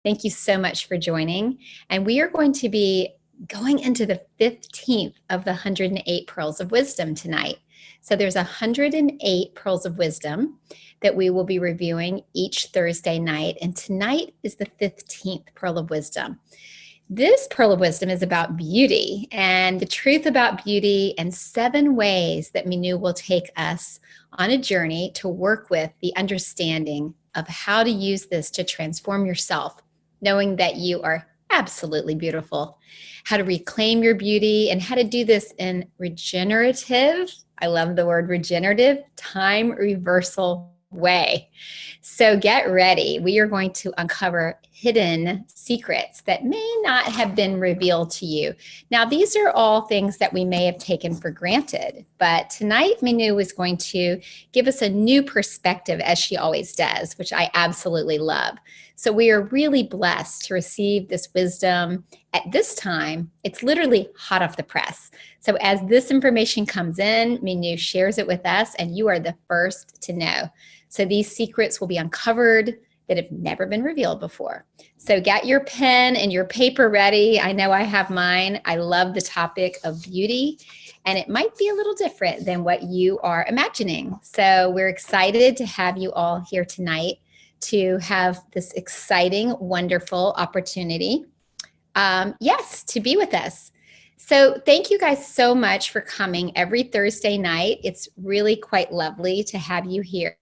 Thank you so much for joining. And we are going to be going into the 15th of the 108 Pearls of Wisdom tonight. So there's 108 Pearls of Wisdom that we will be reviewing each Thursday night. And tonight is the 15th Pearl of Wisdom. This Pearl of Wisdom is about beauty and the truth about beauty and 7 ways that Mynoo will take us on a journey to work with the understanding of how to use this to transform yourself, knowing that you are absolutely beautiful, how to reclaim your beauty, and how to do this in regenerative, I love the word regenerative, time reversal way. So get ready. We are going to uncover hidden secrets that may not have been revealed to you. Now, these are all things that we may have taken for granted, but tonight Mynoo is going to give us a new perspective, as she always does, which I absolutely love. So we are really blessed to receive this wisdom at this time. It's literally hot off the press. So as this information comes in, Mynoo shares it with us, and you are the first to know. So these secrets will be uncovered that have never been revealed before. So get your pen and your paper ready. I know I have mine. I love the topic of beauty, and it might be a little different than what you are imagining. So we're excited to have you all here tonight to have this exciting, wonderful opportunity, to be with us. So thank you guys so much for coming every Thursday night. It's really quite lovely to have you here.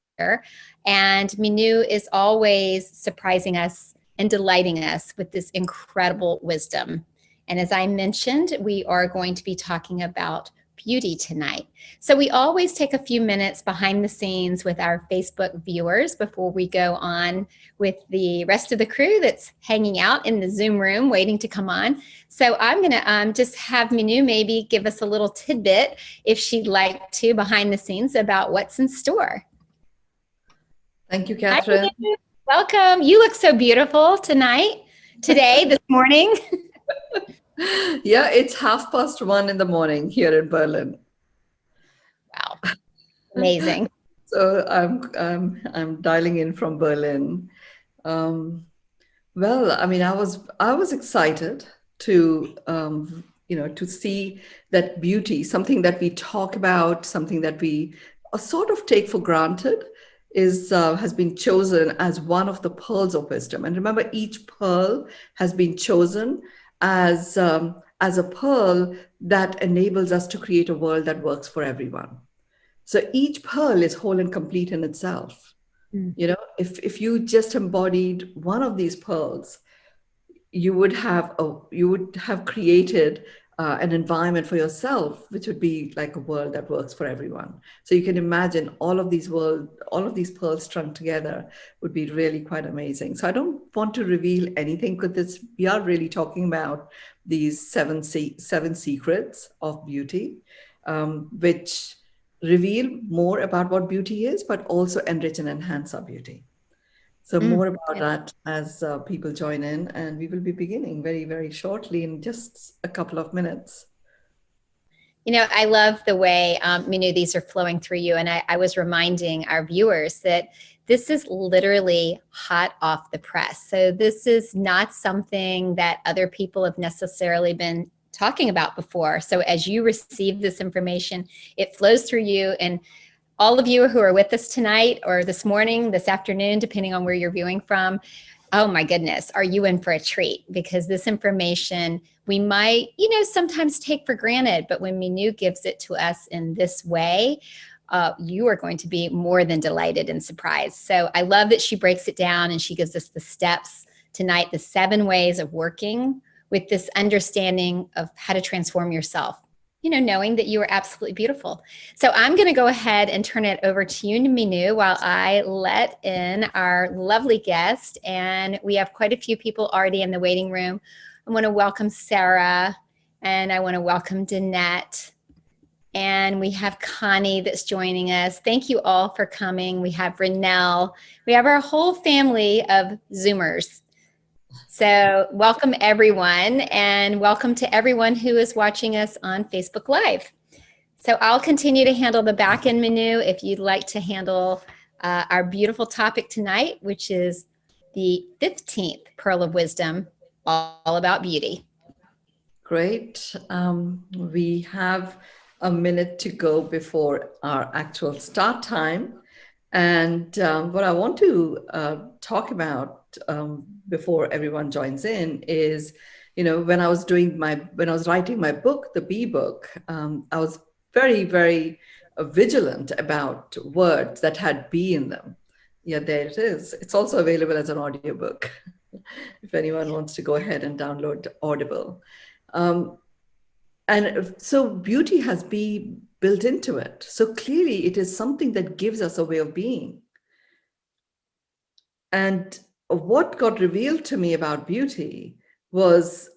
And Mynoo is always surprising us and delighting us with this incredible wisdom. And as I mentioned, we are going to be talking about beauty tonight. So we always take a few minutes behind the scenes with our Facebook viewers before we go on with the rest of the crew that's hanging out in the Zoom room waiting to come on. So I'm going to just have Mynoo maybe give us a little tidbit, if she'd like to, behind the scenes about what's in store. Thank you, Catherine. Hi, welcome. You look so beautiful today, this morning. Yeah, it's 1:30 in the morning here in Berlin. Wow, amazing. So I'm dialing in from Berlin. Well, I mean, I was excited to to see that beauty, something that we talk about, something that we sort of take for granted, has been chosen as one of the pearls of wisdom. And remember, each pearl has been chosen as a pearl that enables us to create a world that works for everyone. So each pearl is whole and complete in itself. You know, if you just embodied one of these pearls, you would have created an environment for yourself, which would be like a world that works for everyone. So you can imagine all of these pearls strung together would be really quite amazing. So I don't want to reveal anything, because we are really talking about these seven secrets of beauty, which reveal more about what beauty is, but also enrich and enhance our beauty. So more about that as people join in, and we will be beginning very, very shortly in just a couple of minutes. You know, I love the way, Mynoo, these are flowing through you. And I was reminding our viewers that this is literally hot off the press. So this is not something that other people have necessarily been talking about before. So as you receive this information, it flows through you. And all of you who are with us tonight, or this morning, this afternoon, depending on where you're viewing from, oh my goodness, are you in for a treat? Because this information we might, sometimes take for granted, but when Mynoo gives it to us in this way, you are going to be more than delighted and surprised. So I love that she breaks it down and she gives us the steps tonight, the 7 ways of working with this understanding of how to transform yourself, knowing that you are absolutely beautiful. So I'm going to go ahead and turn it over to you, Mynoo, while I let in our lovely guest. And we have quite a few people already in the waiting room. I want to welcome Sarah, and I want to welcome Danette. And we have Connie that's joining us. Thank you all for coming. We have Renelle. We have our whole family of Zoomers. So welcome everyone, and welcome to everyone who is watching us on Facebook Live. So I'll continue to handle the back end, Mynoo, if you'd like to handle our beautiful topic tonight, which is the 15th Pearl of Wisdom, all about beauty. Great. We have a minute to go before our actual start time. And what I want to talk about before everyone joins in is, when I was writing my book, the B book, I was very, very vigilant about words that had B in them. Yeah, there it is. It's also available as an audiobook if anyone wants to go ahead and download Audible. And so beauty has been built into it. So clearly it is something that gives us a way of being. And what got revealed to me about beauty was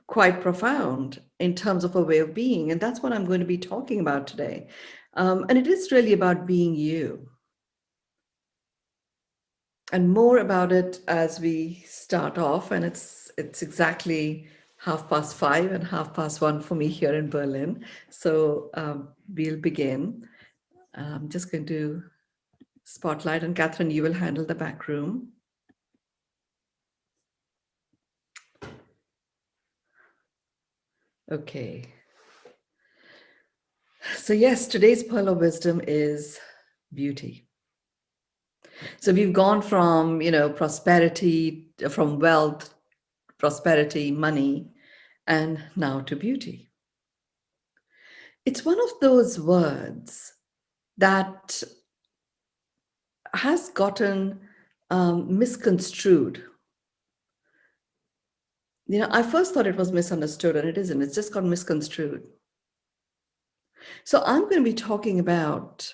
quite profound in terms of a way of being. And that's what I'm going to be talking about today. And it is really about being you. And more about it as we start off. And it's exactly 5:30 and 1:30 for me here in Berlin. So we'll begin. I'm just going to spotlight, and Catherine, you will handle the back room. Okay. So yes, today's pearl of wisdom is beauty. So we've gone from, prosperity, from wealth, prosperity, money, and now to beauty. It's one of those words that has gotten misconstrued. I first thought it was misunderstood, and it isn't. It's just got misconstrued. So I'm going to be talking about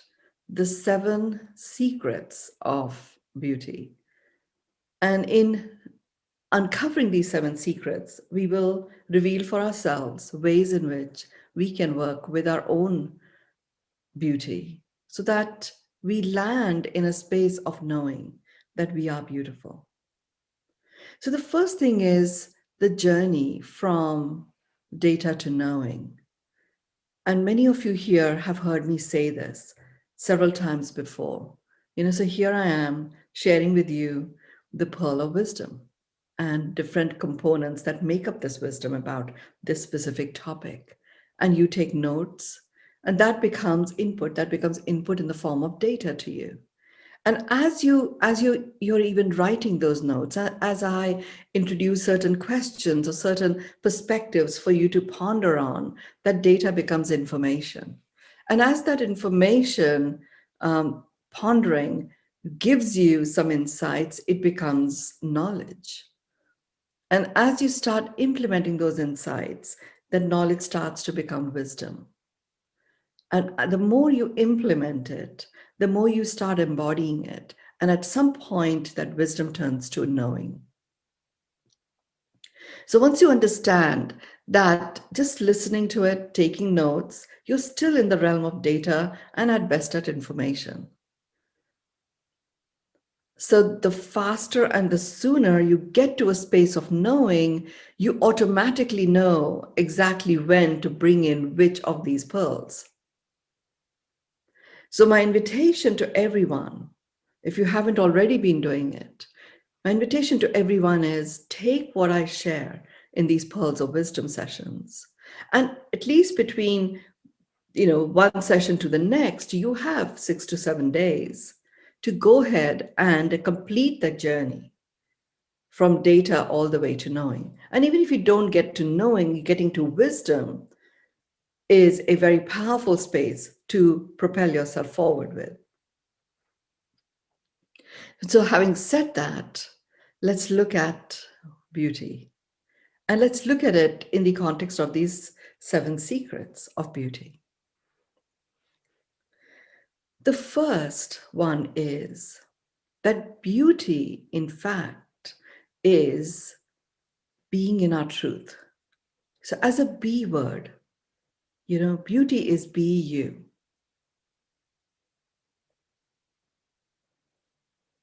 the 7 secrets of beauty. And in uncovering these 7 secrets, we will reveal for ourselves ways in which we can work with our own beauty so that we land in a space of knowing that we are beautiful. So the first thing is the journey from data to knowing. And many of you here have heard me say this several times before. So here I am sharing with you the pearl of wisdom and different components that make up this wisdom about this specific topic. And you take notes, and that becomes input. That becomes input in the form of data to you. And you're even writing those notes, as I introduce certain questions or certain perspectives for you to ponder on, that data becomes information. And as that information pondering gives you some insights, it becomes knowledge. And as you start implementing those insights, that knowledge starts to become wisdom. And the more you implement it, the more you start embodying it. And at some point, that wisdom turns to knowing. So once you understand that just listening to it, taking notes, you're still in the realm of data and at best at information. So the faster and the sooner you get to a space of knowing, you automatically know exactly when to bring in which of these pearls. So my invitation to everyone, if you haven't already been doing it, my invitation to everyone is take what I share in these pearls of wisdom sessions. And at least between, one session to the next, you have 6 to 7 days to go ahead and complete the journey from data all the way to knowing. And even if you don't get to knowing, getting to wisdom is a very powerful space to propel yourself forward with. So having said that, let's look at beauty. And let's look at it in the context of these 7 secrets of beauty. The first one is that beauty, in fact, is being in our truth. So as a B word, beauty is be you.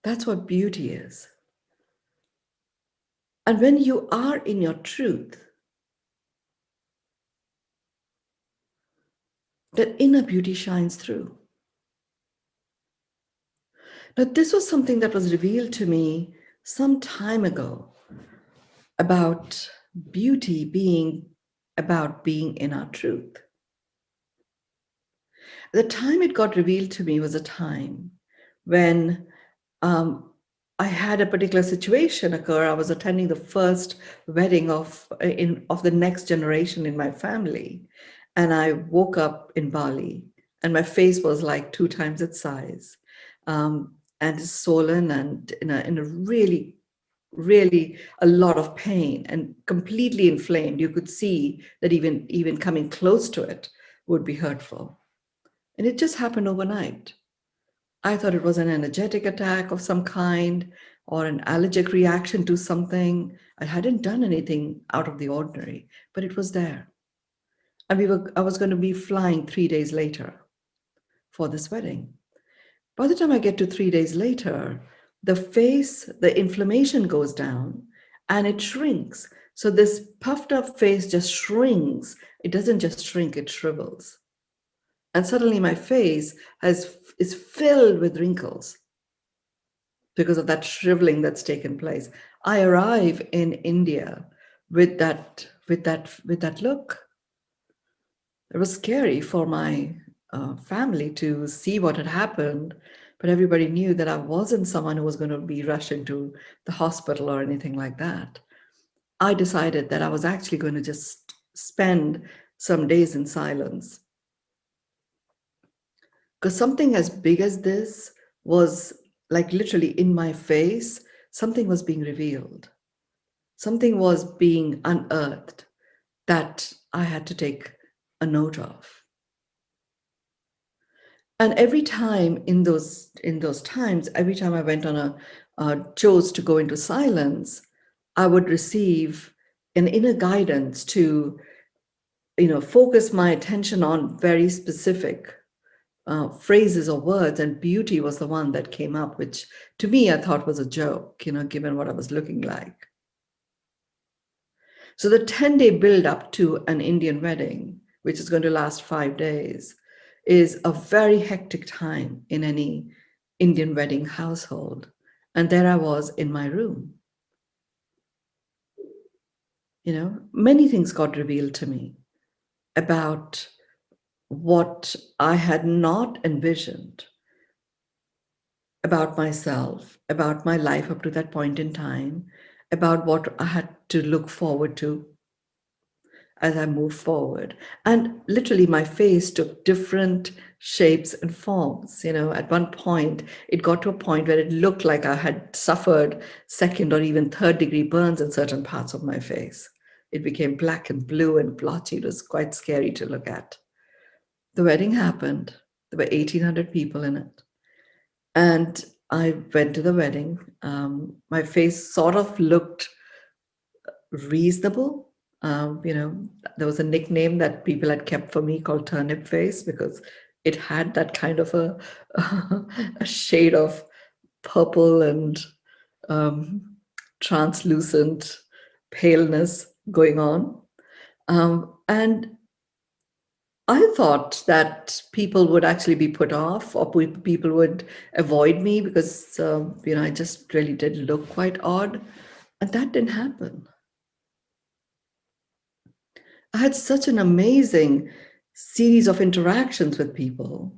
That's what beauty is. And when you are in your truth, that inner beauty shines through. Now, this was something that was revealed to me some time ago about beauty being about being in our truth. The time it got revealed to me was a time when I had a particular situation occur. I was attending the first wedding of the next generation in my family, and I woke up in Bali, and my face was like 2 times its size, and swollen, and in a really, really a lot of pain, and completely inflamed. You could see that even coming close to it would be hurtful, and it just happened overnight. I thought it was an energetic attack of some kind or an allergic reaction to something. I hadn't done anything out of the ordinary, but it was there. And I was going to be flying 3 days later for this wedding. By the time I get to 3 days later, the inflammation goes down and it shrinks. So this puffed up face just shrinks. It doesn't just shrink, it shrivels. And suddenly my face is filled with wrinkles because of that shriveling that's taken place. I arrive in India with that look. It was scary for my family to see what had happened, but everybody knew that I wasn't someone who was going to be rushed into the hospital or anything like that. I decided that I was actually going to just spend some days in silence, because something as big as this was like literally in my face. Something was being revealed. Something was being unearthed that I had to take a note of. And every time in those times, every time I went on chose to go into silence, I would receive an inner guidance to, focus my attention on very specific phrases or words, and beauty was the one that came up, which to me I thought was a joke, given what I was looking like. So the 10-day build up to an Indian wedding, which is going to last 5 days, is a very hectic time in any Indian wedding household. And there I was in my room. Many things got revealed to me about what I had not envisioned about myself, about my life up to that point in time, about what I had to look forward to as I moved forward. And literally my face took different shapes and forms. At one point, it got to a point where it looked like I had suffered second or even third degree burns in certain parts of my face. It became black and blue and blotchy. It was quite scary to look at. The wedding happened. There were 1,800 people in it. And I went to the wedding. My face sort of looked reasonable. There was a nickname that people had kept for me called turnip face, because it had that kind of a shade of purple and translucent paleness going on. And I thought that people would actually be put off, or people would avoid me because, I just really did look quite odd. And that didn't happen. I had such an amazing series of interactions with people.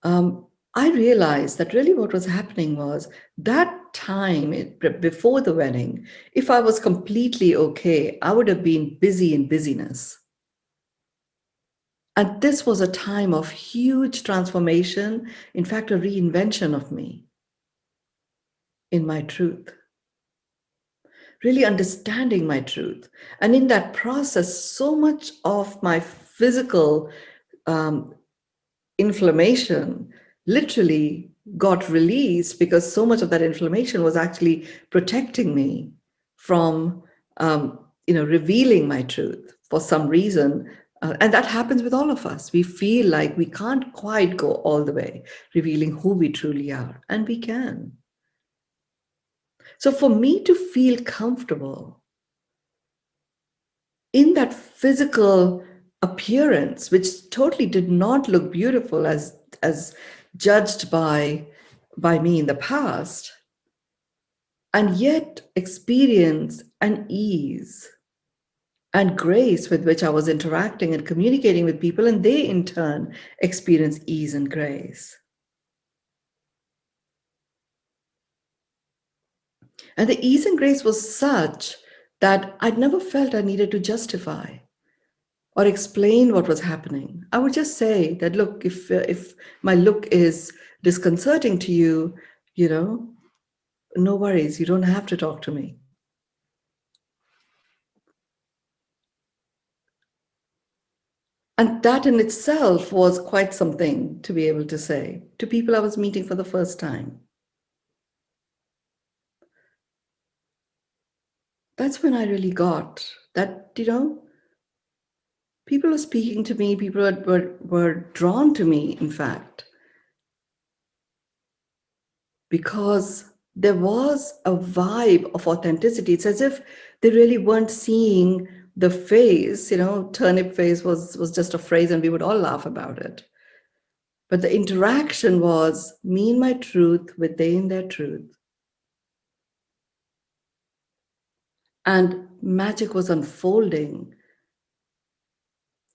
I realized that really what was happening was that time before the wedding, if I was completely okay, I would have been busy in busyness. And this was a time of huge transformation, in fact, a reinvention of me in my truth, really understanding my truth. And in that process, so much of my physical inflammation literally got released, because so much of that inflammation was actually protecting me from, revealing my truth for some reason. And that happens with all of us. We feel like we can't quite go all the way, revealing who we truly are, and we can. So for me to feel comfortable in that physical appearance, which totally did not look beautiful as judged by me in the past, and yet experience an ease and grace with which I was interacting and communicating with people, and they in turn experience ease and grace. And the ease and grace was such that I'd never felt I needed to justify or explain what was happening. I would just say that, look, if my look is disconcerting to you, no worries, you don't have to talk to me. And that in itself was quite something to be able to say to people I was meeting for the first time. That's when I really got that, people were speaking to me, people were drawn to me, in fact, because there was a vibe of authenticity. It's as if they really weren't seeing the face, turnip face was just a phrase and we would all laugh about it. But the interaction was me in my truth with they in their truth. And magic was unfolding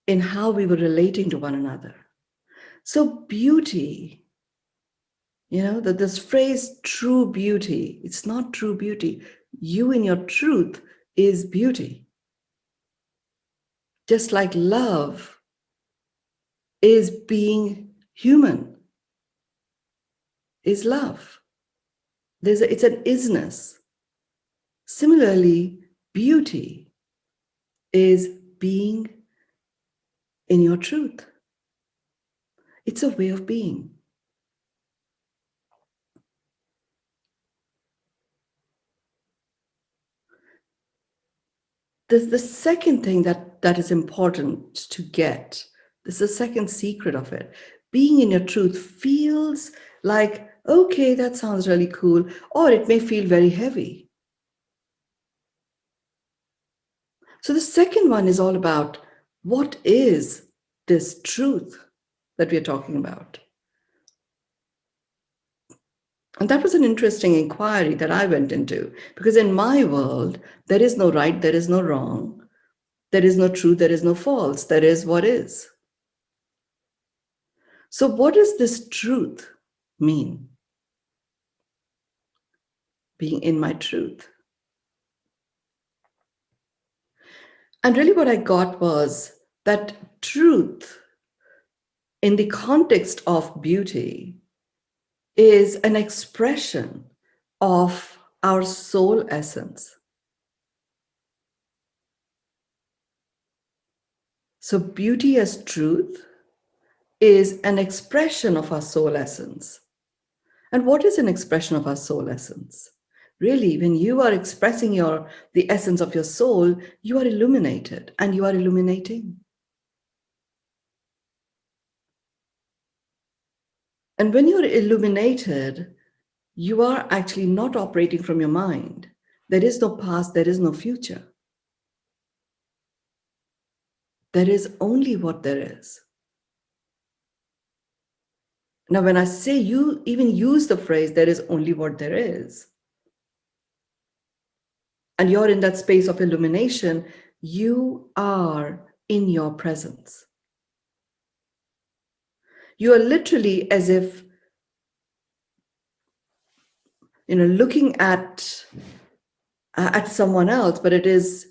in how we were relating to one another. So beauty, that this phrase true beauty, it's not true beauty. You in your truth is beauty. Just like love is being human, is love. It's an isness. Similarly, beauty is being in your truth. It's a way of being. The second thing that is important to get, this is the second secret of it. Being in your truth feels like, okay, that sounds really cool, or it may feel very heavy. So the second one is all about what is this truth that we're talking about? And that was an interesting inquiry that I went into, because in my world, there is no right, there is no wrong, there is no true, there is no false, there is what is. So what does this truth mean? Being in my truth. And really what I got was that truth in the context of beauty is an expression of our soul essence. So beauty as truth is an expression of our soul essence. And what is an expression of our soul essence? Really, when you are expressing the essence of your soul, you are illuminated and you are illuminating. And when you're illuminated, you are actually not operating from your mind. There is no past, there is no future. There is only what there is. Now, when I say you even use the phrase, there is only what there is, and you're in that space of illumination, you are in your presence. You are literally as if, looking at someone else, but it is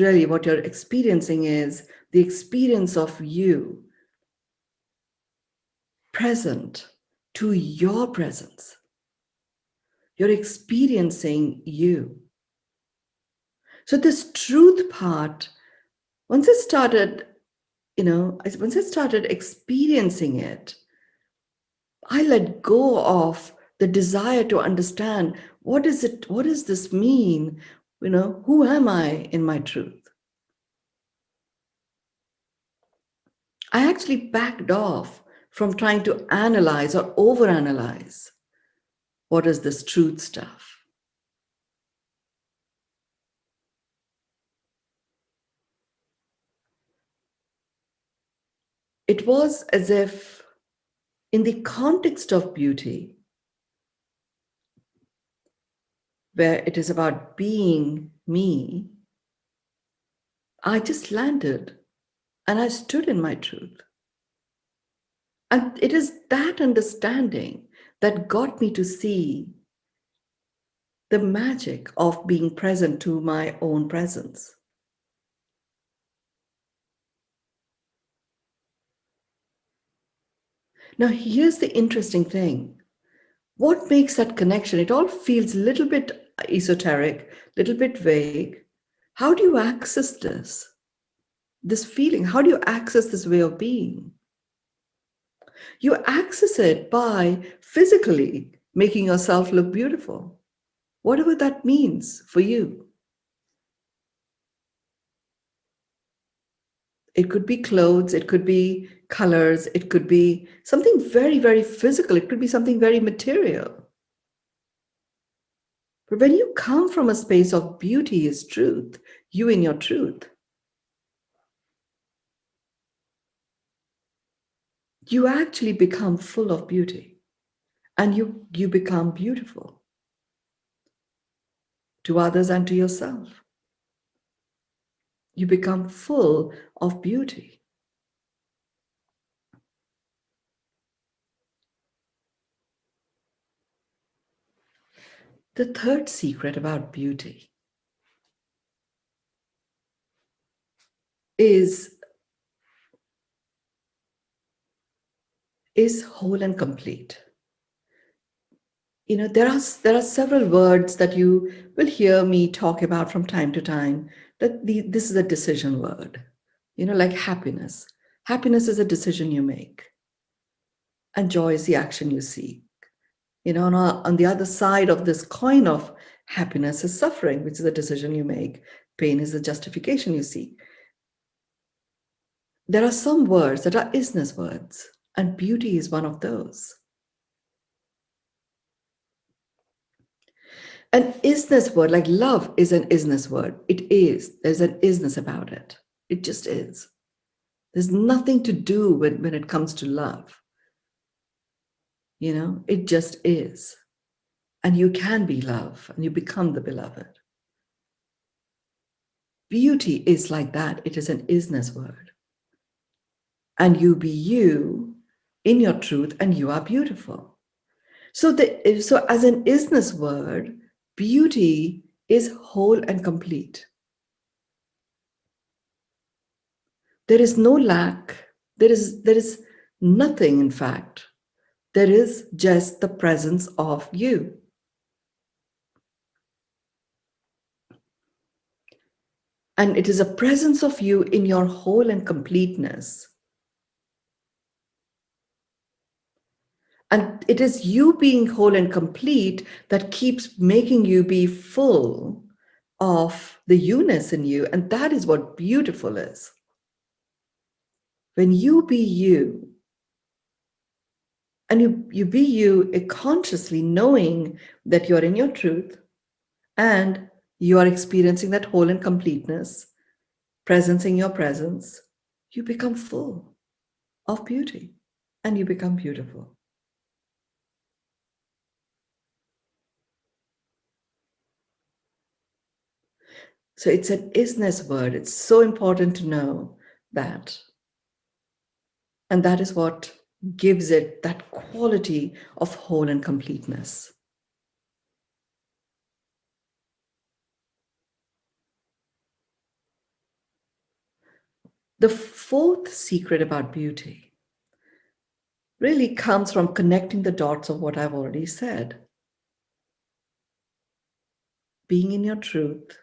really what you're experiencing is the experience of you present to your presence. You're experiencing you. So this truth part, once I started experiencing it, I let go of the desire to understand what does this mean? Who am I in my truth? I actually backed off from trying to analyze or overanalyze what is this truth stuff. It was as if, in the context of beauty, where it is about being me, I just landed and I stood in my truth. And it is that understanding that got me to see the magic of being present to my own presence. Now, here's the interesting thing. What makes that connection? It all feels a little bit esoteric, a little bit vague. How do you access this feeling? How do you access this way of being? You access it by physically making yourself look beautiful, whatever that means for you. It could be clothes, it could be colors, it could be something very, very physical, it could be something very material. But when you come from a space of beauty is truth, you in your truth, you actually become full of beauty and you become beautiful to others and to yourself. You become full of beauty. The third secret about beauty is whole and complete. You know, there are several words that you will hear me talk about from time to time, that this is a decision word, you know, like happiness. Happiness is a decision you make, and joy is the action you seek. You know, on the other side of this coin of happiness is suffering, which is a decision you make. Pain is the justification you seek. There are some words that are isness words, and beauty is one of those. An isness word, like love is an isness word. It is. There's an isness about it. It just is. There's nothing to do when it comes to love. You know, it just is. And you can be love and you become the beloved. Beauty is like that. It is an isness word. And you be you in your truth and you are beautiful. So as an isness word, beauty is whole and complete. There is no lack. There is nothing, in fact. There is just the presence of you. And it is a presence of you in your whole and completeness. And it is you being whole and complete that keeps making you be full of the you-ness in you. And that is what beautiful is. When you be you, and you be you consciously knowing that you're in your truth and you are experiencing that whole and completeness, presence in your presence, you become full of beauty and you become beautiful. So it's an isness word. It's so important to know that. And that is what gives it that quality of whole and completeness. The fourth secret about beauty really comes from connecting the dots of what I've already said. Being in your truth,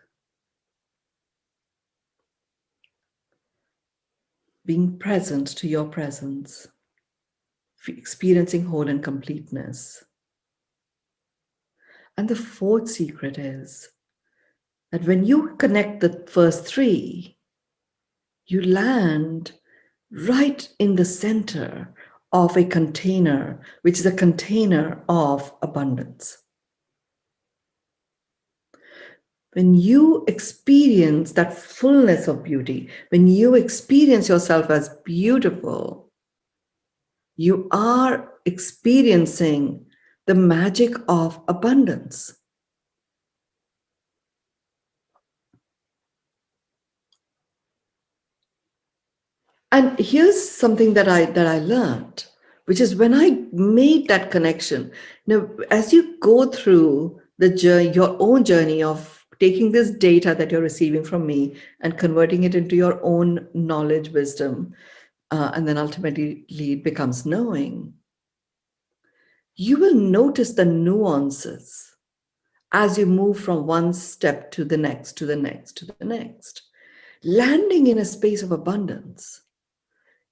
being present to your presence, experiencing whole and completeness. And the fourth secret is that when you connect the first three, you land right in the center of a container, which is a container of abundance. When you experience that fullness of beauty, when you experience yourself as beautiful, you are experiencing the magic of abundance. And here's something that I learned, which is when I made that connection. Now, as you go through the journey, your own journey of taking this data that you're receiving from me and converting it into your own knowledge, wisdom, and then ultimately it becomes knowing, you will notice the nuances as you move from one step to the next, to the next, to the next, landing in a space of abundance.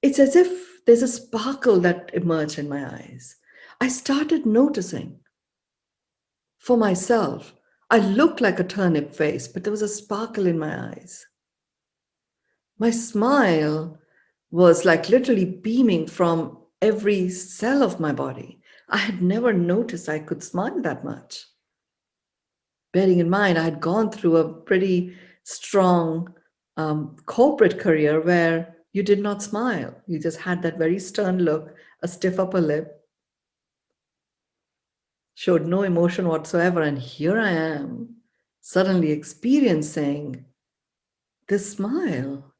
It's as if there's a sparkle that emerged in my eyes. I started noticing for myself. I looked like a turnip face, but there was a sparkle in my eyes. My smile was like literally beaming from every cell of my body. I had never noticed I could smile that much. Bearing in mind, I had gone through a pretty strong corporate career where you did not smile. You just had that very stern look, a stiff upper lip, showed no emotion whatsoever. And here I am, suddenly experiencing this smile.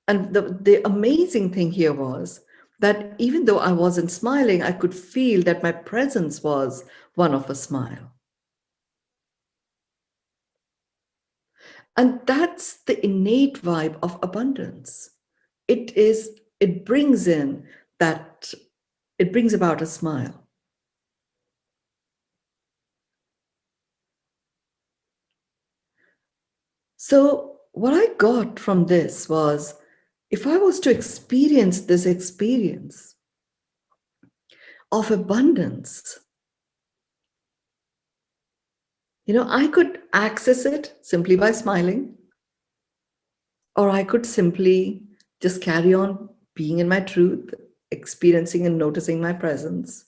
And the amazing thing here was that even though I wasn't smiling, I could feel that my presence was one of a smile. And that's the innate vibe of abundance. It brings in that, it brings about a smile. So what I got from this was, if I was to experience this experience of abundance, I could access it simply by smiling, or I could simply just carry on being in my truth, experiencing and noticing my presence.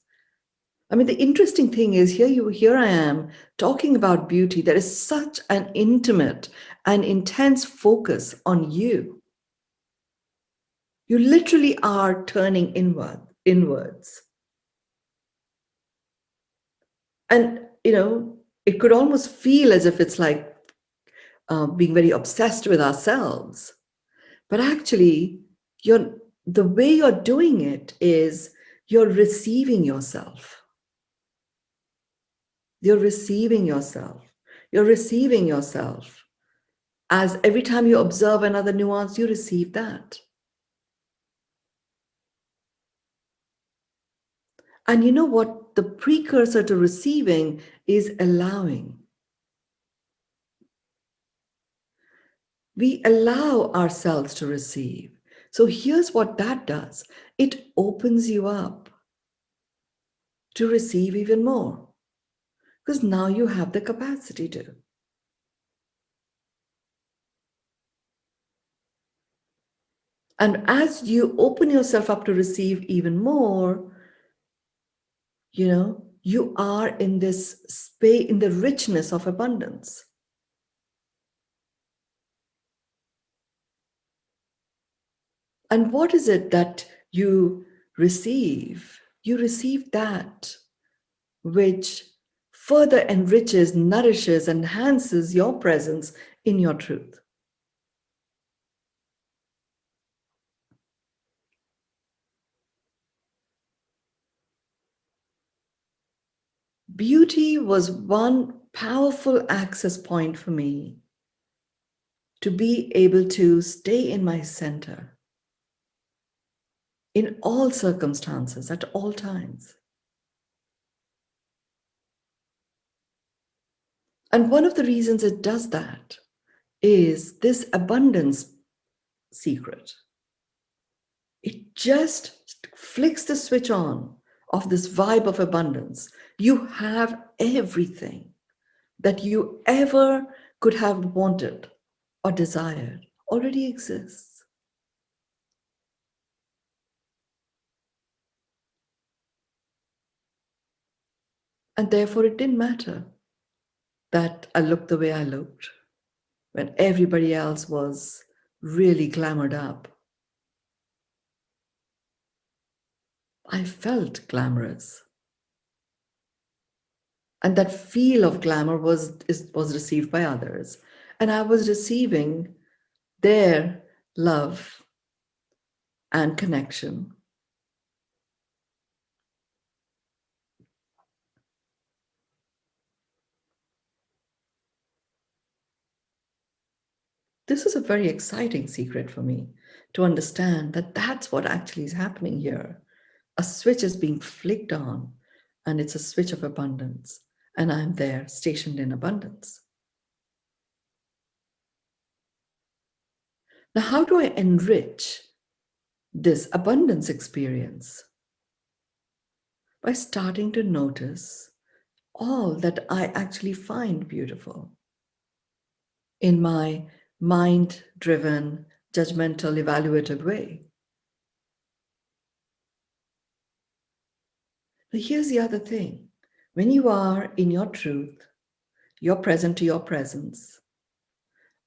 I mean, the interesting thing is here I am talking about beauty. There is such an intimate and intense focus on you. You literally are turning inwards. And, it could almost feel as if it's like being very obsessed with ourselves. But actually, the way you're doing it is you're receiving yourself. You're receiving yourself. You're receiving yourself. As every time you observe another nuance, you receive that. And you know what? The precursor to receiving is allowing. We allow ourselves to receive. So here's what that does. It opens you up to receive even more, because now you have the capacity to. And as you open yourself up to receive even more, you are in this space, in the richness of abundance. And what is it that you receive? You receive that which further enriches, nourishes, enhances your presence in your truth. Beauty was one powerful access point for me to be able to stay in my center in all circumstances, at all times. And one of the reasons it does that is this abundance secret. It just flicks the switch on of this vibe of abundance. You have everything that you ever could have wanted or desired already exists. And therefore, it didn't matter that I looked the way I looked when everybody else was really glamored up. I felt glamorous. And that feel of glamour was received by others. And I was receiving their love and connection. This is a very exciting secret for me, to understand that that's what actually is happening here. A switch is being flicked on, and it's a switch of abundance, and I'm there stationed in abundance. Now, how do I enrich this abundance experience? By starting to notice all that I actually find beautiful in my mind driven, judgmental, evaluative way. But here's the other thing: when you are in your truth, you're present to your presence,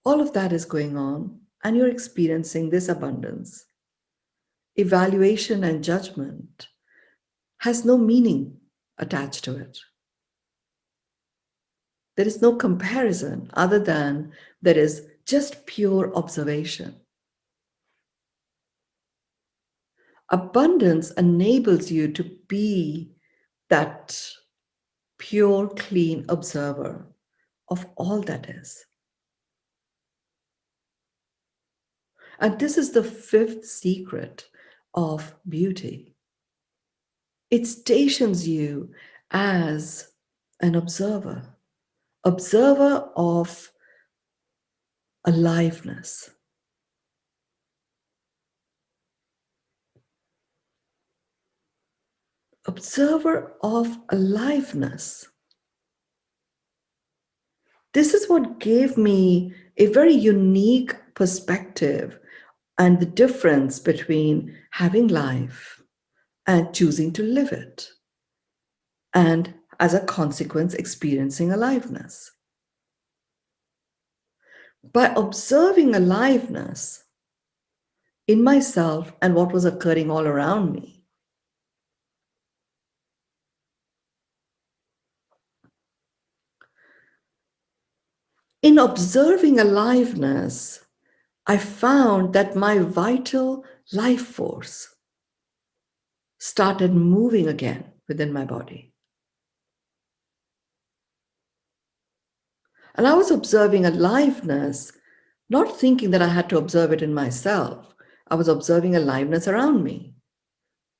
all of that is going on, and you're experiencing this abundance. Evaluation and judgment has no meaning attached to it. There is no comparison other than there is just pure observation. Abundance enables you to be that pure, clean observer of all that is. And this is the fifth secret of beauty. It stations you as an observer, observer of aliveness. Observer of aliveness. This is what gave me a very unique perspective and the difference between having life and choosing to live it, and as a consequence, experiencing aliveness. By observing aliveness in myself and what was occurring all around me, in observing aliveness, I found that my vital life force started moving again within my body. And I was observing aliveness, not thinking that I had to observe it in myself. I was observing aliveness around me.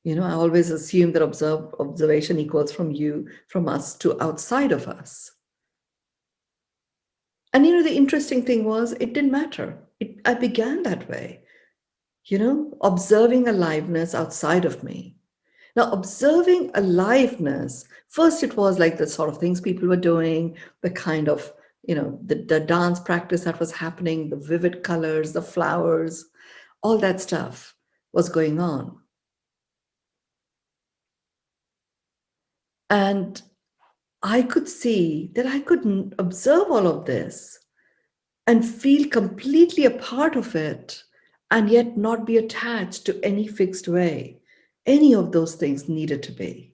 You know, I always assume that observation equals from you, from us to outside of us. And you know, the interesting thing was, it didn't matter. I began that way, you know, observing aliveness outside of me. Now, observing aliveness, first it was like the sort of things people were doing, the kind of, you know, the dance practice that was happening, the vivid colors, the flowers, all that stuff was going on. And I could see that I could observe all of this and feel completely a part of it, and yet not be attached to any fixed way any of those things needed to be.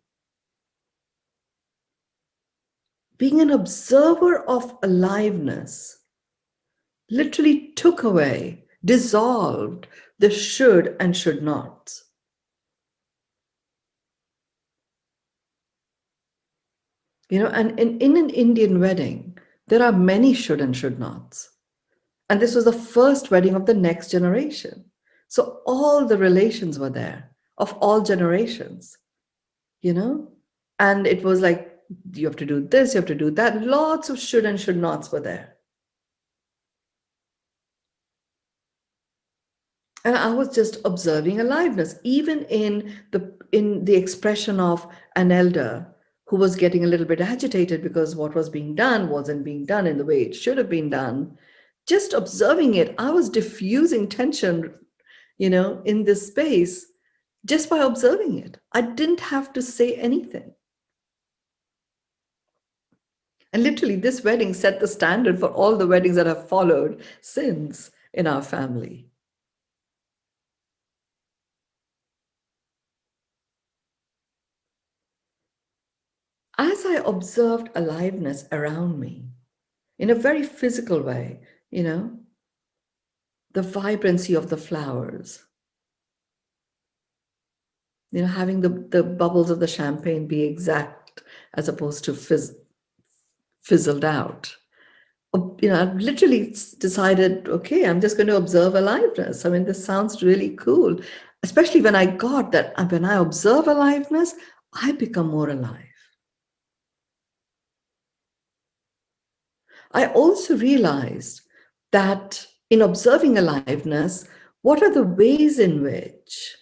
Being an observer of aliveness literally took away, dissolved the should and should nots. You know, and in an Indian wedding, there are many should and should nots. And this was the first wedding of the next generation. So all the relations were there of all generations, you know? And it was like, you have to do this, you have to do that. Lots of should and should nots were there. And I was just observing aliveness, even in the expression of an elder who was getting a little bit agitated because what was being done wasn't being done in the way it should have been done. Just observing it, I was diffusing tension, you know, in this space just by observing it. I didn't have to say anything. And literally, this wedding set the standard for all the weddings that have followed since in our family. As I observed aliveness around me in a very physical way, you know, the vibrancy of the flowers, Having the bubbles of the champagne be exact as opposed to fizzled out. I've literally decided, okay, I'm just going to observe aliveness. I mean, this sounds really cool, especially when I got that when I observe aliveness, I become more alive. I also realized that in observing aliveness, what are the ways in which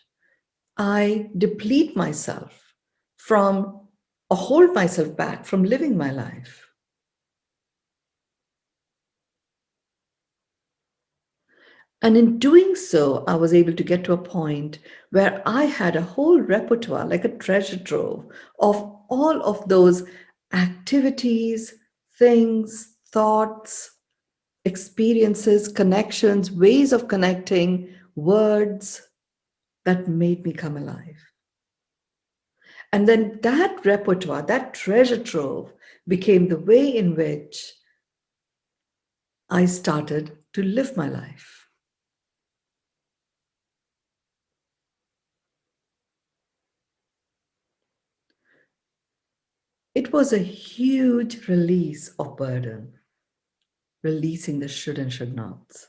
I deplete myself from or hold myself back from living my life? And in doing so, I was able to get to a point where I had a whole repertoire, like a treasure trove, of all of those activities, things, thoughts, experiences, connections, ways of connecting, words that made me come alive. And then that repertoire, that treasure trove, became the way in which I started to live my life. It was a huge release of burden, releasing the should and should nots.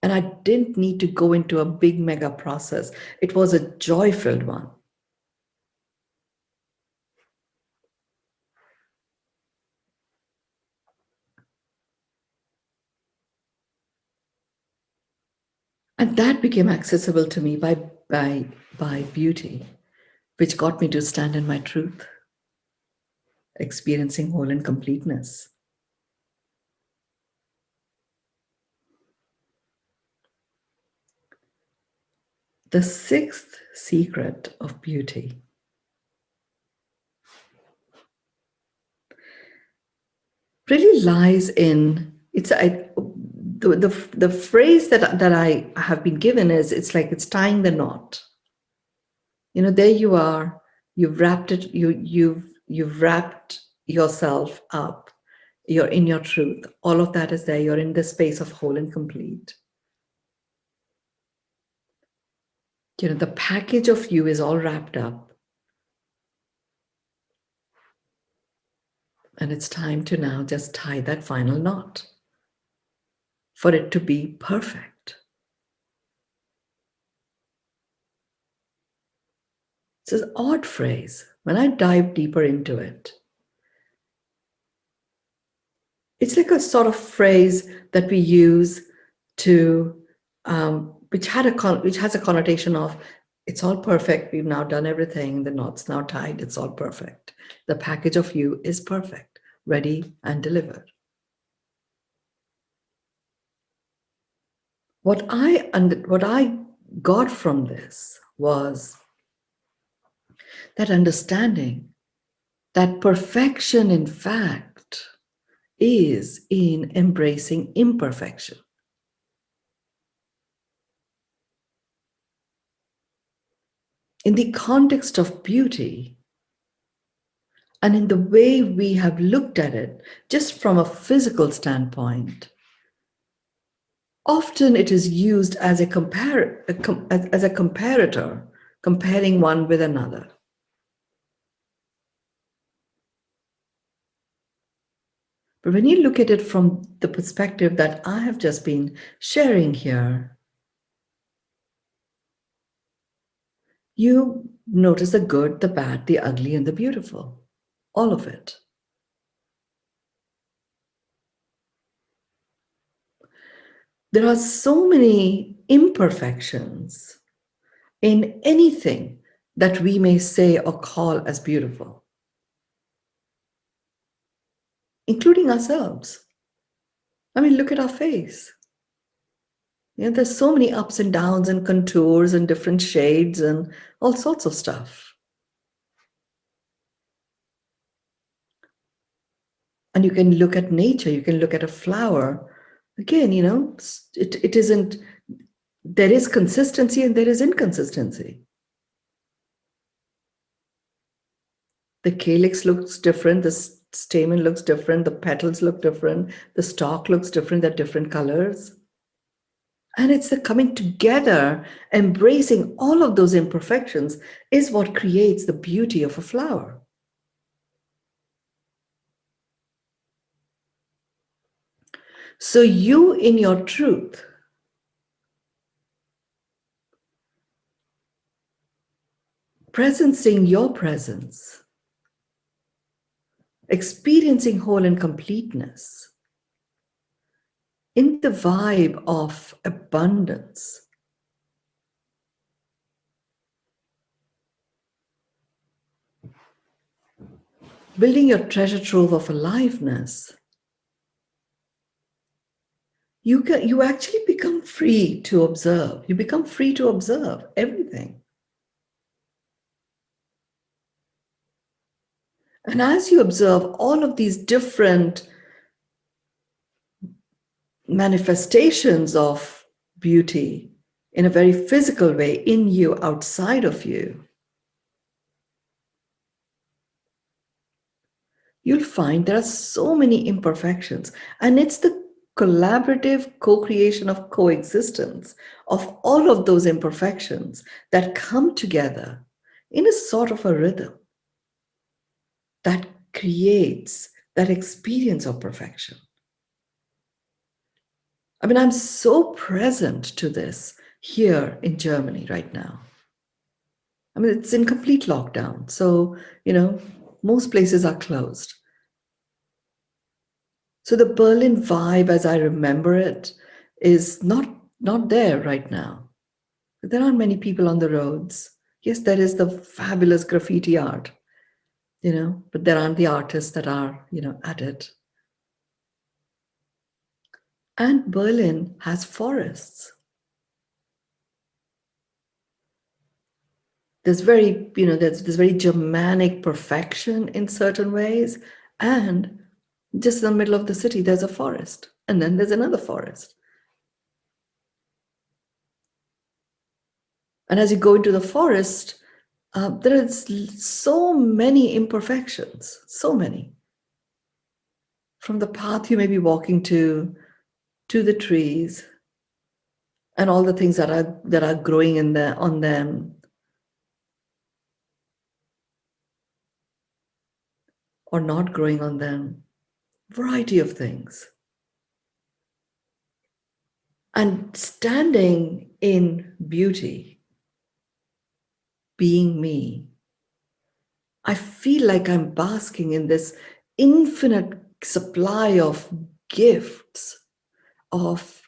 And I didn't need to go into a big mega process. It was a joy-filled one. And that became accessible to me by beauty, which got me to stand in my truth, experiencing whole and completeness. The sixth secret of beauty really lies in the phrase that I have been given is it's tying the knot. There you are, you've wrapped it, you've wrapped yourself up, you're in your truth, all of that is there, you're in the space of whole and complete. The package of you is all wrapped up. And it's time to now just tie that final knot for it to be perfect. It's an odd phrase. When I dive deeper into it, it's like a sort of phrase that we use to, which has a connotation of, it's all perfect. We've now done everything. The knot's now tied. It's all perfect. The package of you is perfect, ready and delivered. What I got from this was that understanding that perfection, in fact, is in embracing imperfection. In the context of beauty, and in the way we have looked at it, just from a physical standpoint, often it is used as a comparator, comparing one with another. But when you look at it from the perspective that I have just been sharing here, you notice the good, the bad, the ugly, and the beautiful, all of it. There are so many imperfections in anything that we may say or call as beautiful, including ourselves. I mean, look at our face. There's so many ups and downs and contours and different shades and all sorts of stuff. And you can look at nature, you can look at a flower. Again, it isn't, there is consistency and there is inconsistency. The calyx looks different, the stamen looks different, the petals look different, the stalk looks different, they're different colors. And it's the coming together, embracing all of those imperfections is what creates the beauty of a flower. So you in your truth, presencing your presence, experiencing whole and completeness in the vibe of abundance, building your treasure trove of aliveness, you actually become free to observe. You become free to observe everything. And as you observe all of these different manifestations of beauty in a very physical way, in you, outside of you, you'll find there are so many imperfections. And it's the collaborative co-creation of coexistence of all of those imperfections that come together in a sort of a rhythm that creates that experience of perfection. I mean, I'm so present to this here in Germany right now. I mean, it's in complete lockdown. So, most places are closed. So the Berlin vibe, as I remember it, is not there right now. There aren't many people on the roads. Yes, there is the fabulous graffiti art, but there aren't the artists that are, at it. And Berlin has forests. There's there's very Germanic perfection in certain ways. And just in the middle of the city, there's a forest. And then there's another forest. And as you go into the forest, there is so many imperfections, so many. From the path you may be walking to the trees, and all the things that are growing on them, or not growing on them, variety of things. And standing in beauty, being me, I feel like I'm basking in this infinite supply of gifts of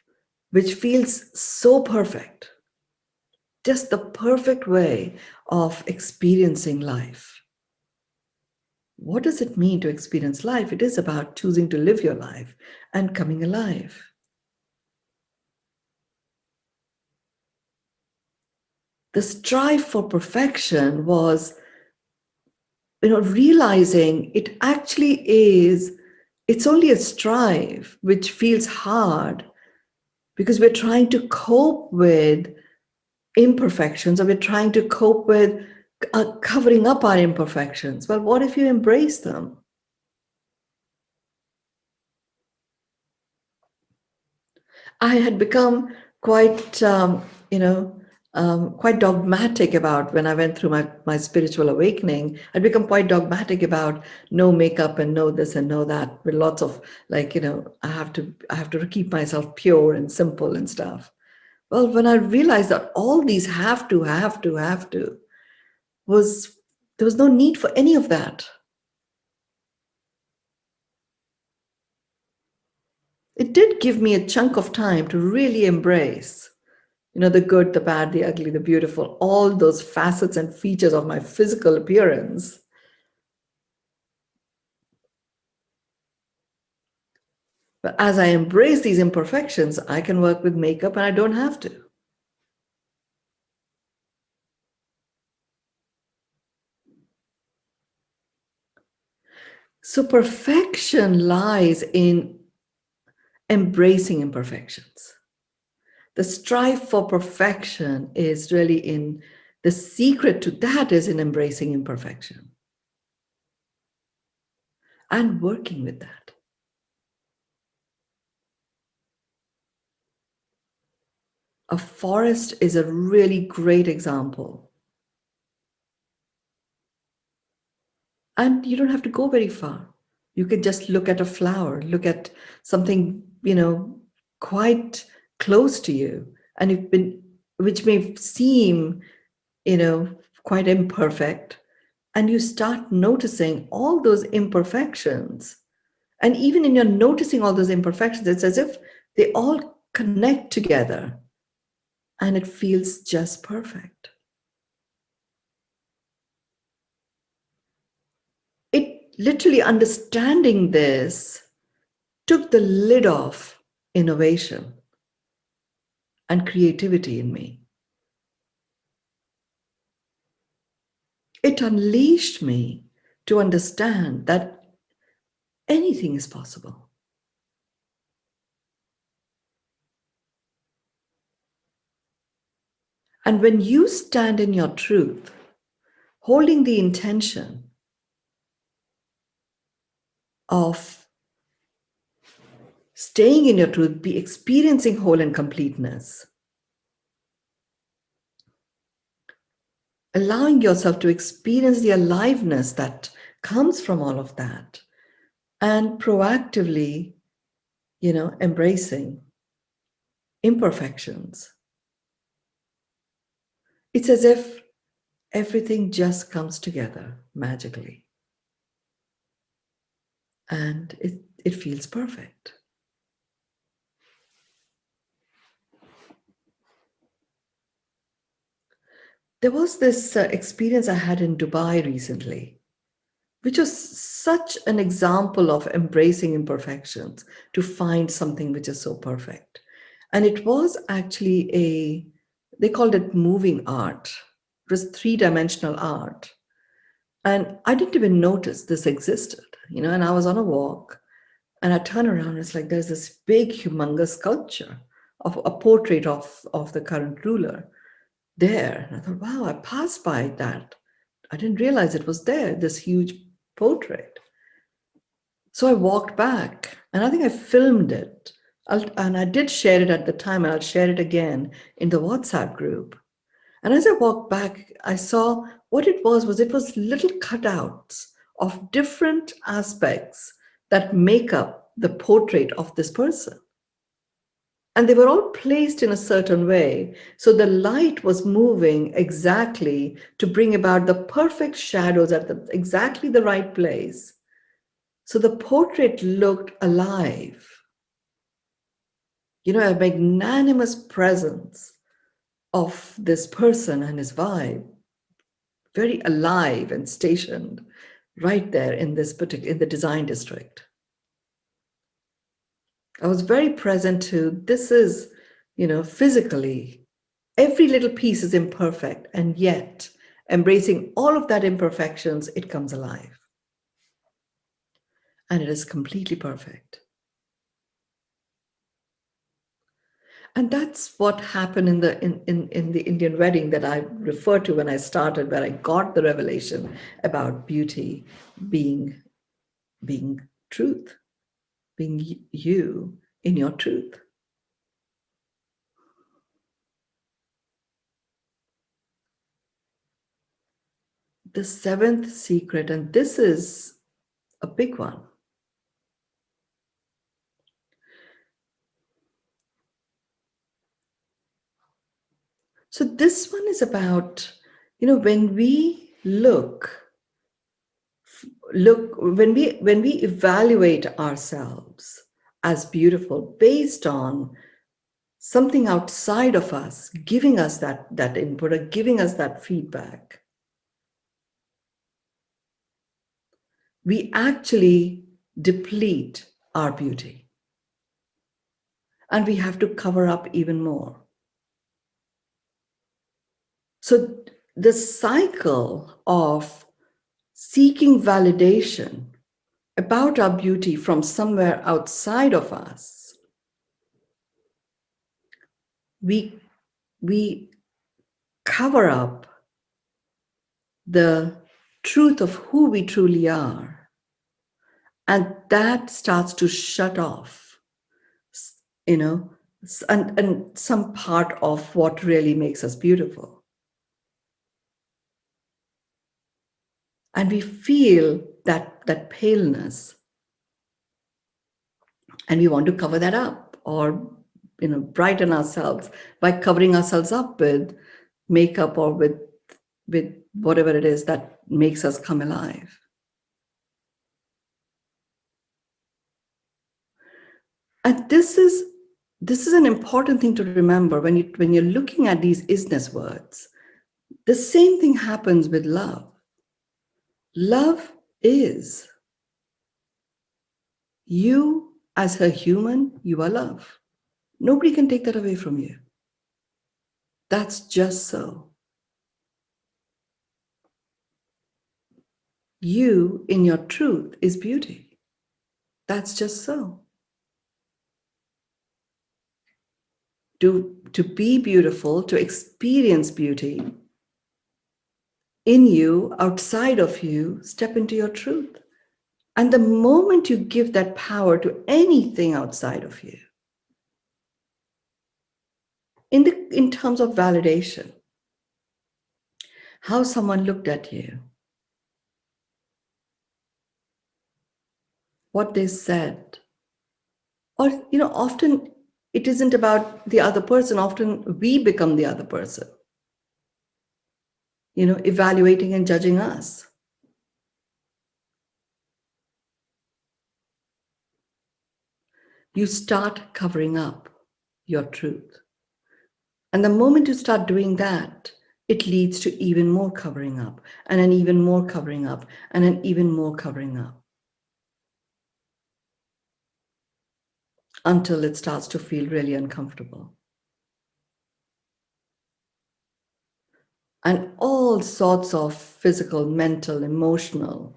which feels so perfect. Just the perfect way of experiencing life. What does it mean to experience life? It is about choosing to live your life and coming alive. The strive for perfection was, realizing it actually it's only a strive which feels hard because we're trying to cope with imperfections, or we're trying to cope with covering up our imperfections. Well, what if you embrace them? I had become quite, quite dogmatic about, when I went through my spiritual awakening, I'd become quite dogmatic about no makeup and no this and no that, with lots of I have to keep myself pure and simple and stuff. Well, when I realized that all these have to, there was no need for any of that. It did give me a chunk of time to really embrace, the good, the bad, the ugly, the beautiful, all those facets and features of my physical appearance. But as I embrace these imperfections, I can work with makeup and I don't have to. So perfection lies in embracing imperfections. The strive for perfection is really the secret to that is in embracing imperfection and working with that. A forest is a really great example. And you don't have to go very far. You can just look at a flower, look at something, quite close to you, and which may seem, quite imperfect. And you start noticing all those imperfections. And even in your noticing all those imperfections, it's as if they all connect together and it feels just perfect. It literally, understanding this took the lid off innovation and creativity in me. It unleashed me to understand that anything is possible. And when you stand in your truth, holding the intention of staying in your truth, be experiencing whole and completeness, allowing yourself to experience the aliveness that comes from all of that, and proactively, embracing imperfections. It's as if everything just comes together magically. And it feels perfect. There was this experience I had in Dubai recently, which was such an example of embracing imperfections to find something which is so perfect. And it was actually they called it moving art. It was three-dimensional art. And I didn't even notice this existed, and I was on a walk and I turn around, it's like there's this big, humongous sculpture of a portrait of the current ruler there. And I thought, wow, I passed by that. I didn't realize it was there, this huge portrait. So I walked back and I think I filmed it. And I did share it at the time, and I'll share it again in the WhatsApp group. And as I walked back, I saw what it was little cutouts of different aspects that make up the portrait of this person. And they were all placed in a certain way. So the light was moving exactly to bring about the perfect shadows at exactly the right place. So the portrait looked alive, a magnanimous presence of this person and his vibe, very alive and stationed right there in in the design district. I was very present to this is, physically, every little piece is imperfect, and yet embracing all of that imperfections, it comes alive. And it is completely perfect. And that's what happened in the Indian wedding that I referred to when I started, where I got the revelation about beauty being truth, being you in your truth. The seventh secret, and this is a big one. So this one is about, when we when we evaluate ourselves as beautiful based on something outside of us giving us that input or giving us that feedback, we actually deplete our beauty, and we have to cover up even more. So the cycle of seeking validation about our beauty from somewhere outside of us, we cover up the truth of who we truly are, and that starts to shut off, and some part of what really makes us beautiful. And we feel that paleness, and we want to cover that up, or brighten ourselves by covering ourselves up with makeup or with whatever it is that makes us come alive. And this is an important thing to remember when you're looking at these isness words. The same thing happens with love. Love is you. As a human, you are love. Nobody can take that away from you. That's just so. You in your truth is beauty. That's just so. To be beautiful, to experience beauty in you, outside of you, step into your truth. And the moment you give that power to anything outside of you, in terms of validation, how someone looked at you, what they said, or often it isn't about the other person. Often we become the other person, evaluating and judging us. You start covering up your truth. And the moment you start doing that, it leads to even more covering up, and an even more covering up, and an even more covering up, until it starts to feel really uncomfortable. And all sorts of physical, mental, emotional,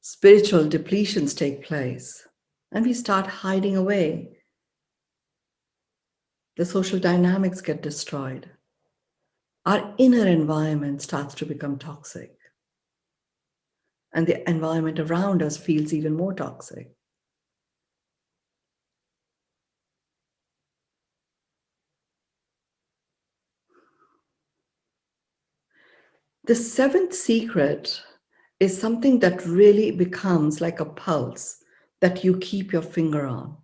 spiritual depletions take place. And we start hiding away. The social dynamics get destroyed. Our inner environment starts to become toxic. And the environment around us feels even more toxic. The seventh secret is something that really becomes like a pulse that you keep your finger on.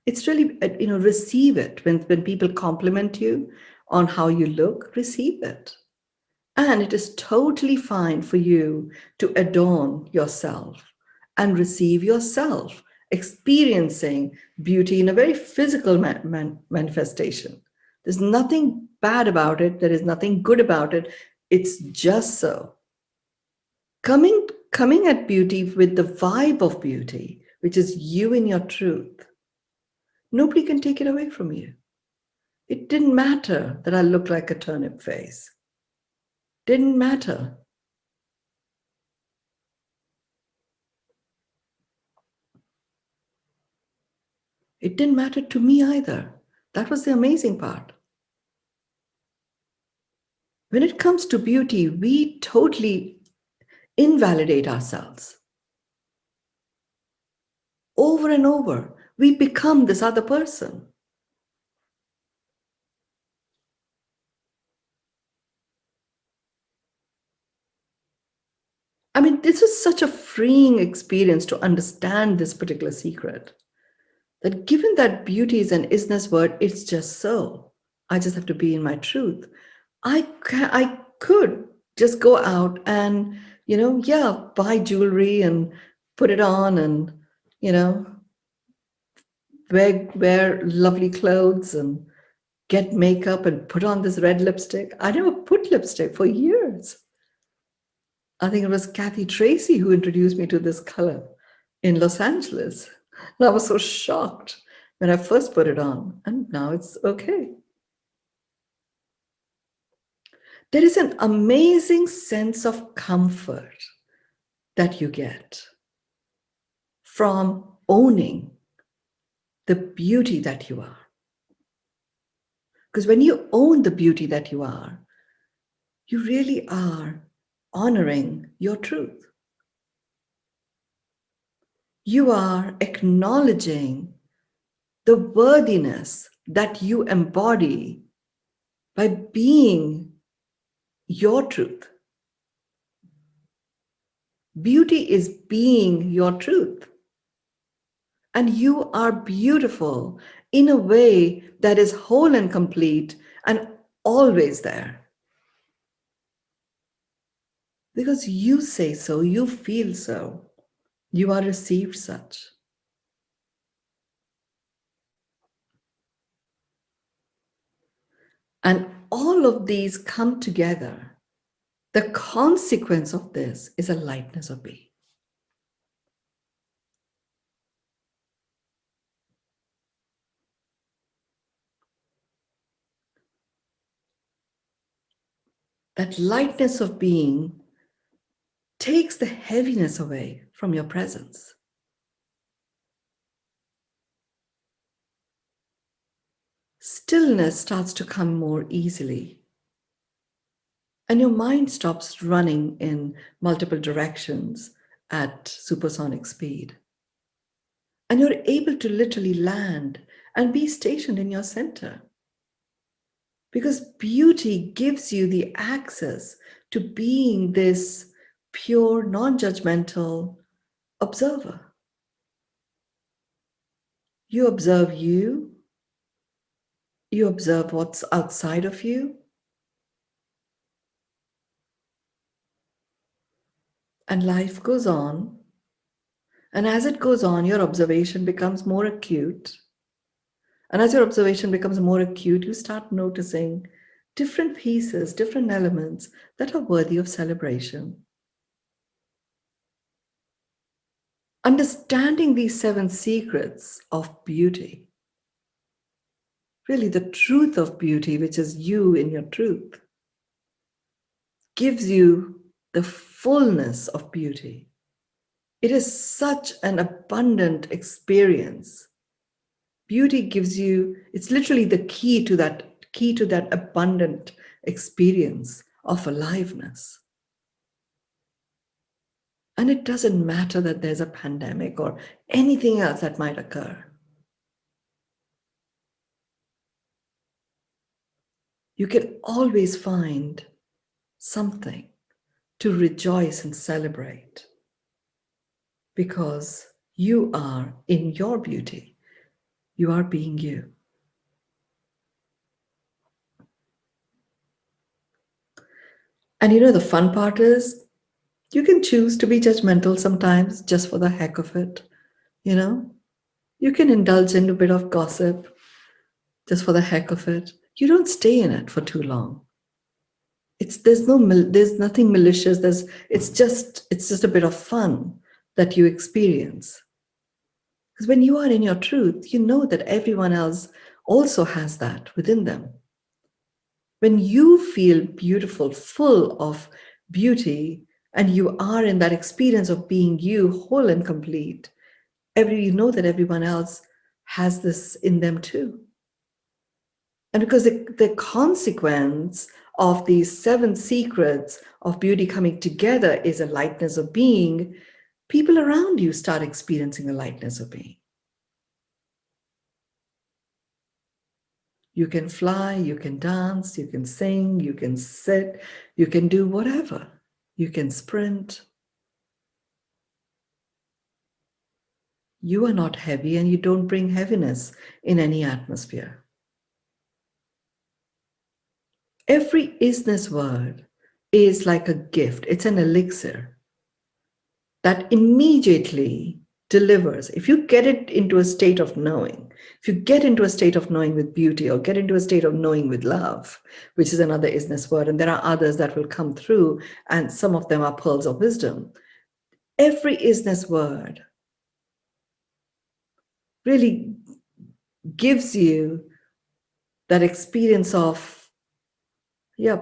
It's really, receive it. When people compliment you on how you look, receive it. And it is totally fine for you to adorn yourself and receive yourself experiencing beauty in a very physical manifestation. There's nothing bad about it. There is nothing good about it. It's just so. Coming at beauty with the vibe of beauty, which is you in your truth, nobody can take it away from you. It didn't matter that I looked like a turnip face. Didn't matter. It didn't matter to me either. That was the amazing part. When it comes to beauty, we totally invalidate ourselves. Over and over, we become this other person. I mean, this is such a freeing experience to understand this particular secret. That given that beauty is an isness word, it's just so. I just have to be in my truth. I could just go out and, buy jewelry and put it on and, wear lovely clothes and get makeup and put on this red lipstick. I never put lipstick for years. I think it was Kathy Tracy who introduced me to this color in Los Angeles. And I was so shocked when I first put it on, and now it's okay. There is an amazing sense of comfort that you get from owning the beauty that you are. Because when you own the beauty that you are, you really are honoring your truth. You are acknowledging the worthiness that you embody by being your truth. Beauty is being your truth. And you are beautiful in a way that is whole and complete and always there. Because you say so, you feel so, you are received such. And all of these come together. The consequence of this is a lightness of being. That lightness of being takes the heaviness away from your presence. Stillness starts to come more easily. And your mind stops running in multiple directions at supersonic speed. And you're able to literally land and be stationed in your center. Because beauty gives you the access to being this pure, non-judgmental observer. You observe you observe what's outside of you, and life goes on. And as it goes on, your observation becomes more acute. And as your observation becomes more acute, you start noticing different pieces, different elements that are worthy of celebration. Understanding these 7 secrets of beauty, really the truth of beauty, which is you in your truth, gives you the fullness of beauty. It is such an abundant experience. Beauty gives you, it's literally the key to that abundant experience of aliveness. And it doesn't matter that there's a pandemic or anything else that might occur. You can always find something to rejoice and celebrate because you are in your beauty. You are being you. And the fun part is you can choose to be judgmental sometimes just for the heck of it. You can indulge in a bit of gossip just for the heck of it. You don't stay in it for too long. There's nothing malicious. It's just a bit of fun that you experience. Because when you are in your truth, you know that everyone else also has that within them. When you feel beautiful, full of beauty, and you are in that experience of being you, whole and complete, you know that everyone else has this in them too. And because the consequence of these 7 secrets of beauty coming together is a lightness of being, people around you start experiencing a lightness of being. You can fly, you can dance, you can sing, you can sit, you can do whatever. You can sprint. You are not heavy and you don't bring heaviness in any atmosphere. Every isness word is like a gift. It's an elixir that immediately delivers. If you get it into a state of knowing, if you get into a state of knowing with beauty or get into a state of knowing with love, which is another isness word, and there are others that will come through, and some of them are pearls of wisdom. Every isness word really gives you that experience of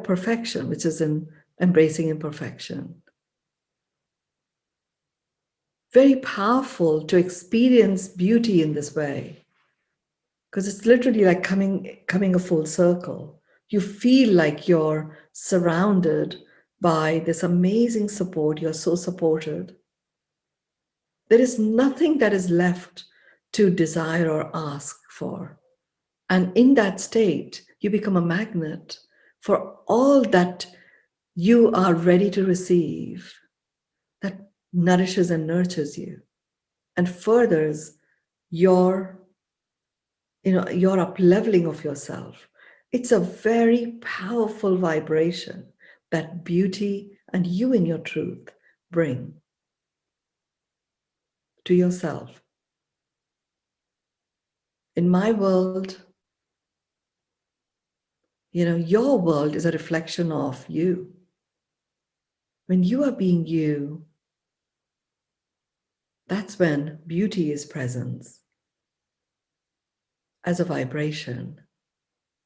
perfection, which is in embracing imperfection. Very powerful to experience beauty in this way, because it's literally like coming a full circle. You feel like you're surrounded by this amazing support. You're so supported. There is nothing that is left to desire or ask for. And in that state, you become a magnet for all that you are ready to receive, that nourishes and nurtures you and furthers your, your up-leveling of yourself. It's a very powerful vibration that beauty and you in your truth bring to yourself. In my world, your world is a reflection of you. When you are being you, that's when beauty is present. As a vibration,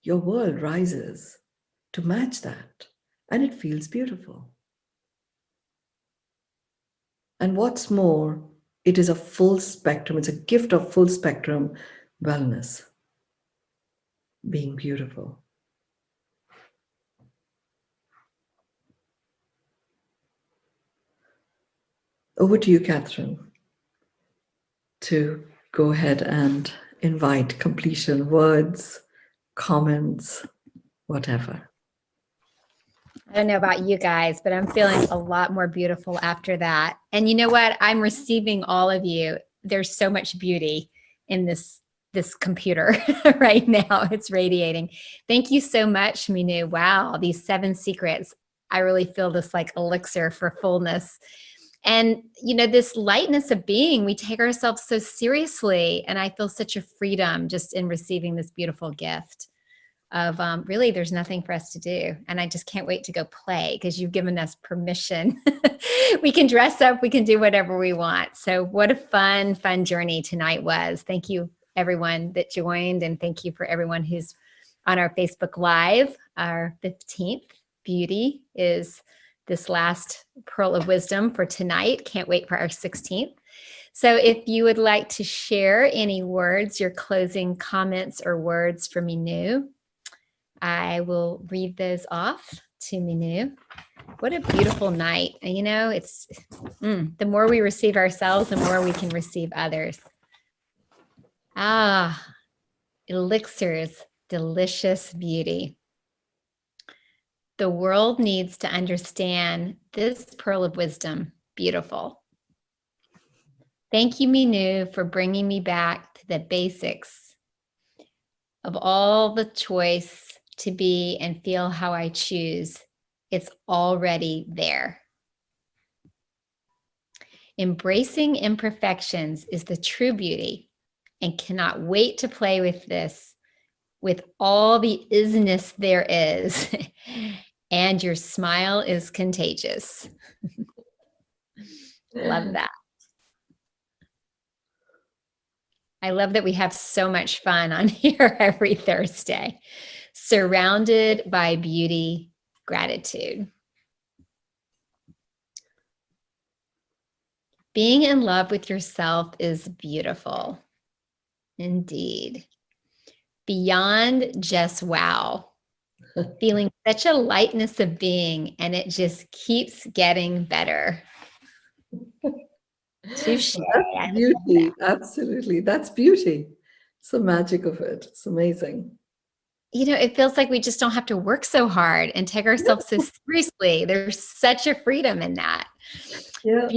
your world rises to match that, and it feels beautiful. And what's more, it is a full spectrum, it's a gift of full spectrum wellness, being beautiful. Over to you, Catherine, to go ahead and invite completion words, comments, whatever. I don't know about you guys, but I'm feeling a lot more beautiful after that. And you know what? I'm receiving all of you. There's so much beauty in this computer right now. It's radiating. Thank you so much, Mynoo. Wow, these 7 secrets. I really feel this like elixir for fullness. And, this lightness of being, we take ourselves so seriously. And I feel such a freedom just in receiving this beautiful gift of really, there's nothing for us to do. And I just can't wait to go play because you've given us permission. We can dress up, we can do whatever we want. So what a fun journey tonight was. Thank you, everyone that joined. And thank you for everyone who's on our Facebook Live. Our 15th beauty is this last pearl of wisdom for tonight. Can't wait for our 16th. So if you would like to share any words, your closing comments or words for Mynoo, I will read those off to Mynoo. What a beautiful night. And it's the more we receive ourselves, the more we can receive others. Elixirs, delicious beauty. The world needs to understand this pearl of wisdom. Beautiful. Thank you, Mynoo, for bringing me back to the basics of all the choice to be and feel how I choose. It's already there. Embracing imperfections is the true beauty, and cannot wait to play with this, with all the isness there is. And your smile is contagious. Love that. I love that we have so much fun on here every Thursday, surrounded by beauty, gratitude. Being in love with yourself is beautiful. Indeed. Beyond just wow. Feeling such a lightness of being, and it just keeps getting better. Touché. That's beauty. Absolutely. That's beauty. It's the magic of it. It's amazing. It feels like we just don't have to work so hard and take ourselves so seriously. There's such a freedom in that. Yeah.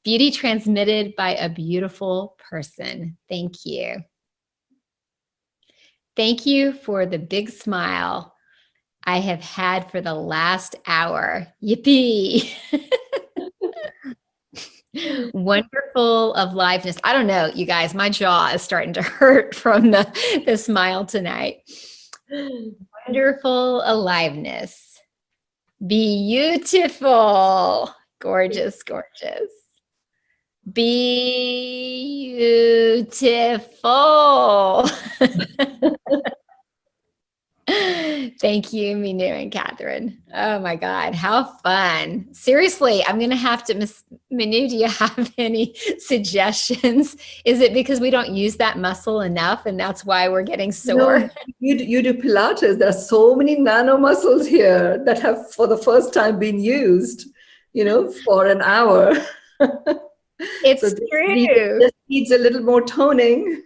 Beauty transmitted by a beautiful person. Thank you. Thank you for the big smile I have had for the last hour. Yippee. Wonderful aliveness. I don't know, you guys, my jaw is starting to hurt from the smile tonight. Wonderful aliveness. Beautiful. Gorgeous, gorgeous. Beautiful. Thank you, Mynoo and Catherine. Oh my God, how fun. Seriously, I'm going to have to, Miss Mynoo, do you have any suggestions? Is it because we don't use that muscle enough and that's why we're getting sore? No, you do Pilates. There are so many nano muscles here that have for the first time been used, for an hour. It's So true. this needs a little more toning.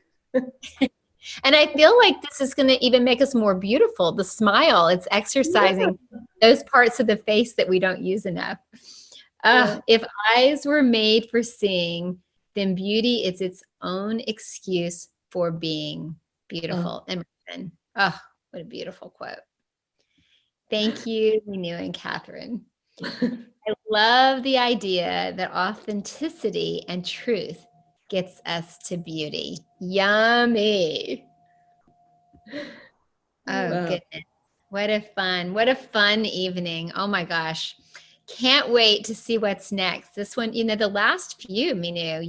And I feel like this is going to even make us more beautiful. The smile, it's Yeah, exercising those parts of the face that we don't use enough. yeah. If eyes were made for seeing, then beauty is its own excuse for being Oh. beautiful. Emerson. Oh, what a beautiful quote. Thank you, Mynoo and Catherine. I love the idea that authenticity and truth gets us to beauty. Yummy. Oh, Wow. goodness. What a fun evening. Oh my gosh. Can't wait to see what's next. This one, the last few, Mynoo,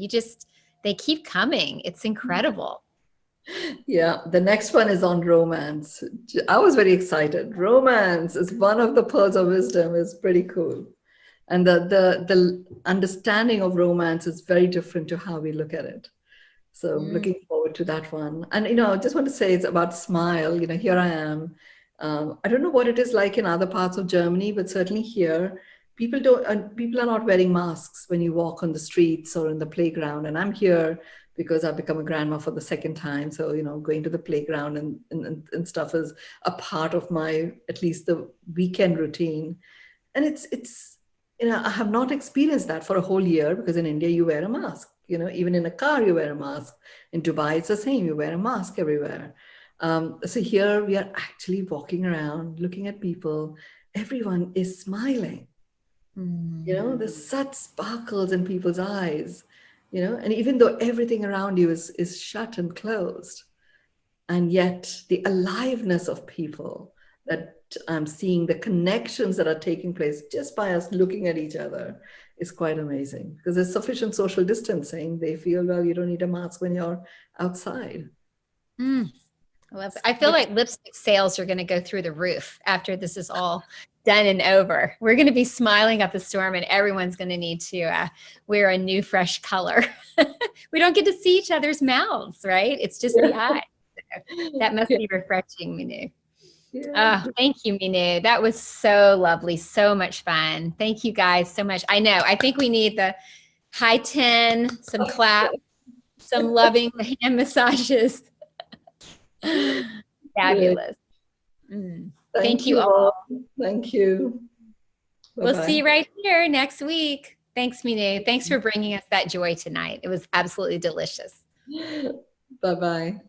they keep coming. It's incredible. Yeah, the next one is on romance. I was very excited. Romance is one of the pearls of wisdom. Is pretty cool. And the understanding of romance is very different to how we look at it. So Mm, looking forward to that one. And I just want to say it's about smile. Here I am. I don't know what it is like in other parts of Germany, but certainly here, people are not wearing masks when you walk on the streets or in the playground. And I'm here because I've become a grandma for the second time. So going to the playground and stuff is a part of my, at least the weekend routine. And it's I have not experienced that for a whole year, because in India you wear a mask. Even in a car you wear a mask. In Dubai it's the same, you wear a mask everywhere. So here we are actually walking around looking at people. Everyone is smiling. mm, There's such sparkles in people's eyes. And even though everything around you is shut and closed, and yet the aliveness of people that I'm seeing, the connections that are taking place just by us looking at each other, is quite amazing, because there's sufficient social distancing. They feel, well, you don't need a mask when you're outside. mm. I feel like lipstick sales are going to go through the roof after this is all done and over. We're going to be smiling up the storm, and everyone's going to need to wear a new, fresh color. We don't get to see each other's mouths, right? It's just the Yeah. eye. That must Yeah. be refreshing, Mynoo. Yeah. Oh, thank you, Mynoo. That was so lovely. So much fun. Thank you guys so much. I know. I think we need the high 10, some clap, some loving hand massages. Great. Fabulous. Mm. Thank Thank you you all. all. Thank you. We'll see Bye-bye. you right here next week. Thanks, Mynoo. Thanks for bringing us that joy tonight. It was absolutely delicious. Bye-bye.